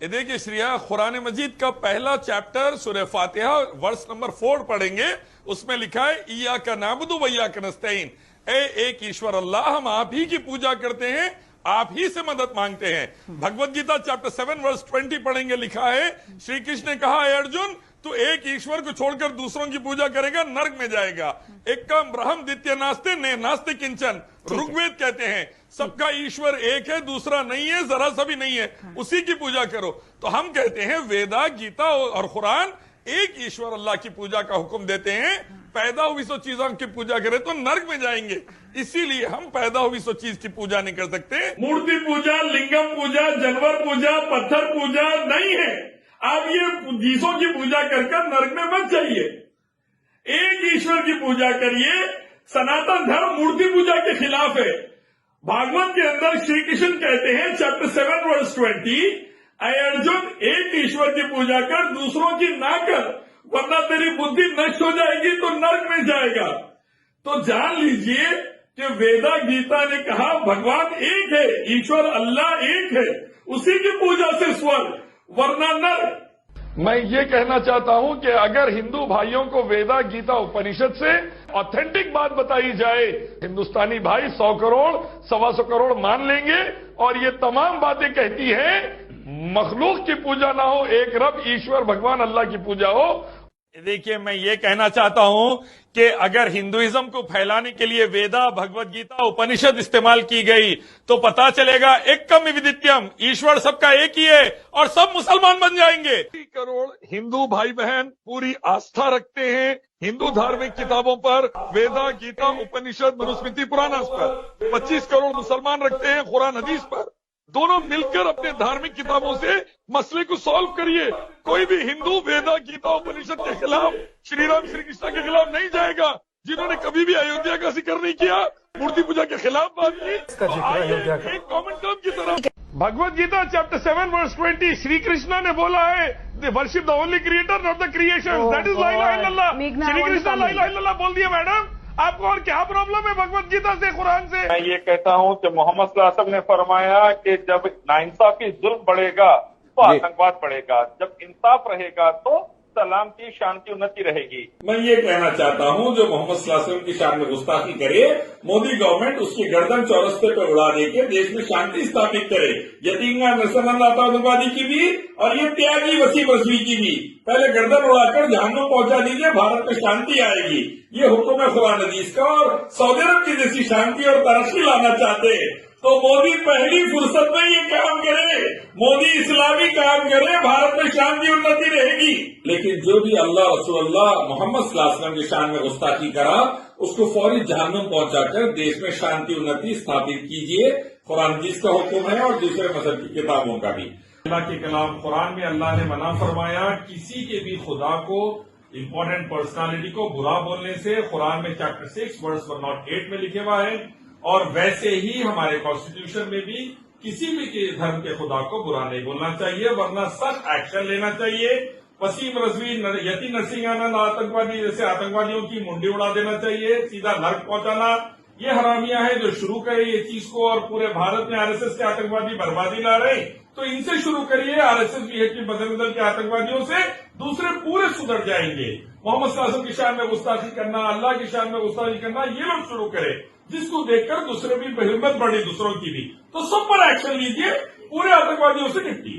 ये देखिए श्रिया, कुरान मजीद का पहला चैप्टर सूरह फातिहा वर्स नंबर 4 पढ़ेंगे। उसमें लिखा है इय्याका नअबुदु व इय्याका नस्तईन, एक ईश्वर अल्लाह, हम आप ही की पूजा करते हैं, आप ही से मदद मांगते हैं। भगवत गीता चैप्टर 7 वर्स 20 पढ़ेंगे, लिखा है श्री कृष्ण ने कहा, अर्जुन तू एक ईश्वर को छोड़कर दूसरों की पूजा करेगा नरक में जाएगा। एक कम ब्रह्म द्वितीय नास्ते ने नास्ते किंचन, ऋग्वेद कहते हैं सबका ईश्वर एक है, दूसरा नहीं है, जरा सा भी नहीं है, उसी की पूजा करो। तो हम कहते हैं वेदा, गीता और कुरान एक ईश्वर अल्लाह की पूजा का हुक्म देते हैं। पैदा हुई सो चीजों की पूजा करें तो नरक में जाएंगे, इसीलिए हम पैदा हुई सो चीज की पूजा नहीं कर सकते। मूर्ति पूजा, लिंगम पूजा, जानवर पूजा, पत्थर पूजा नहीं है। आप ये चीजों की पूजा कर नरक में मत जाइए, एक ईश्वर की पूजा करिए। सनातन धर्म मूर्ति पूजा के खिलाफ है। भागवत के अंदर श्री कृष्ण कहते हैं चैप्टर 7 वर्स 20, अर्जुन एक ईश्वर की पूजा कर, दूसरों की ना कर, वरना तेरी बुद्धि नष्ट हो जाएगी तो नरक में जाएगा। तो जान लीजिए कि वेदा गीता ने कहा भगवान एक है, ईश्वर अल्लाह एक है, उसी की पूजा से स्वर्ग वरना नरक। मैं ये कहना चाहता हूं कि अगर हिंदू भाइयों को वेदा गीता उपनिषद से ऑथेंटिक बात बताई जाए, हिंदुस्तानी भाई 100 करोड़ 125 करोड़ मान लेंगे। और ये तमाम बातें कहती हैं मखलूक की पूजा ना हो, एक रब ईश्वर भगवान अल्लाह की पूजा हो। देखिए मैं ये कहना चाहता हूं कि अगर हिंदुइज्म को फैलाने के लिए वेदा, भगवत गीता, उपनिषद इस्तेमाल की गई तो पता चलेगा एकम विदित्यम, ईश्वर सबका एक ही है और सब मुसलमान बन जाएंगे। 30 करोड़ हिंदू भाई बहन पूरी आस्था रखते हैं हिंदू धार्मिक किताबों पर, वेदा, गीता, उपनिषद, मनुस्मृति, पुराण पर। 25 करोड़ मुसलमान रखते हैं कुरान हदीस पर। दोनों मिलकर अपने धार्मिक किताबों से मसले को सॉल्व करिए। कोई भी हिंदू वेदा, गीता, उपनिषद के खिलाफ, श्री राम श्री कृष्ण के खिलाफ नहीं जाएगा। जिन्होंने कभी भी अयोध्या का जिक्र नहीं किया, मूर्ति पूजा के खिलाफ बात की, एक कॉमन टर्म की तरह। भगवत गीता चैप्टर 7 वर्स 20, श्री कृष्ण ने बोला है worship the only creator not the creation, that is ला इलाहा इल्लल्लाह। श्री कृष्ण ला इलाहा इल्लल्लाह बोल दिया। मैडम आपको और क्या प्रॉब्लम है भगवत गीता से, कुरान से? मैं ये कहता हूँ कि मोहम्मद सल्लल्लाहु अलैहि वसल्लम ने फरमाया कि जब नाइंसाफी जुल्म बढ़ेगा तो आतंकवाद बढ़ेगा, जब इंसाफ रहेगा तो सलामती, शांति, उन्नति रहेगी। मैं ये कहना चाहता हूँ जो मोहम्मद सल्लल्लाहु अलैहि वसल्लम की शान में गुस्ताखी करे, मोदी गवर्नमेंट उसकी गर्दन चौरस्ते पे उड़ा देके देश में शांति स्थापित करे। यतीमगाह नसरत आतंकवादी की भी और ये त्यागी वसीम रजवी की भी पहले गर्दन उड़ाकर जहन्नुम पहुंचा दीजिए, भारत में शांति आएगी। ये हुक्म है कुरान हदीस का। और सऊदी अरब की जैसी शांति और तरक्की लाना चाहते हैं तो मोदी पहली फुर्सत में ये काम करे, मोदी इस्लामी काम करे, भारत में शांति उन्नति रहेगी। लेकिन जो भी अल्लाह रसूलुल्लाह मोहम्मद सल्लल्लाहु अलैहि वसल्लम की शान में गुस्ताखी करा, उसको फौरी जहन्नुम पहुंचाकर देश में शांति उन्नति स्थापित कीजिए। कुरान हदीस का हुक्म है और दूसरे मजहब की किताबों का भी। अल्लाह के कलाम कुरान में अल्लाह ने मना फरमाया किसी के भी खुदा को, इंपॉर्टेंट पर्सनालिटी को बुरा बोलने से। कुरान में चैप्टर 6 वर्स 8 में लिखे हुआ है। और वैसे ही हमारे कॉन्स्टिट्यूशन में भी किसी भी धर्म के खुदा को बुरा नहीं बोलना चाहिए, वरना सख्त एक्शन लेना चाहिए। वसीम रजवी, यति नरसिंहानंद आतंकवादी जैसे आतंकवादियों की मुंडी उड़ा देना चाहिए, सीधा नरक पहुंचाना। ये हरामियां हैं जो शुरू करे ये चीज को, और पूरे भारत में आरएसएस के आतंकवादी बर्बादी ला रहे, तो इनसे शुरू करिए। आरएसएस बीजेपी बदल के आतंकवादियों से दूसरे पूरे सुधर जाएंगे। मोहम्मद सल्लल्लाहु अलैहि वसल्लम की शान में गुस्ताखी करना, अल्लाह की शान में गुस्ताखी करना, ये लोग शुरू करें, जिसको देखकर दूसरे भी हिम्मत बढ़ी दूसरों की भी, तो सब पर एक्शन लीजिए, पूरे आतंकवादियों से निपटिए।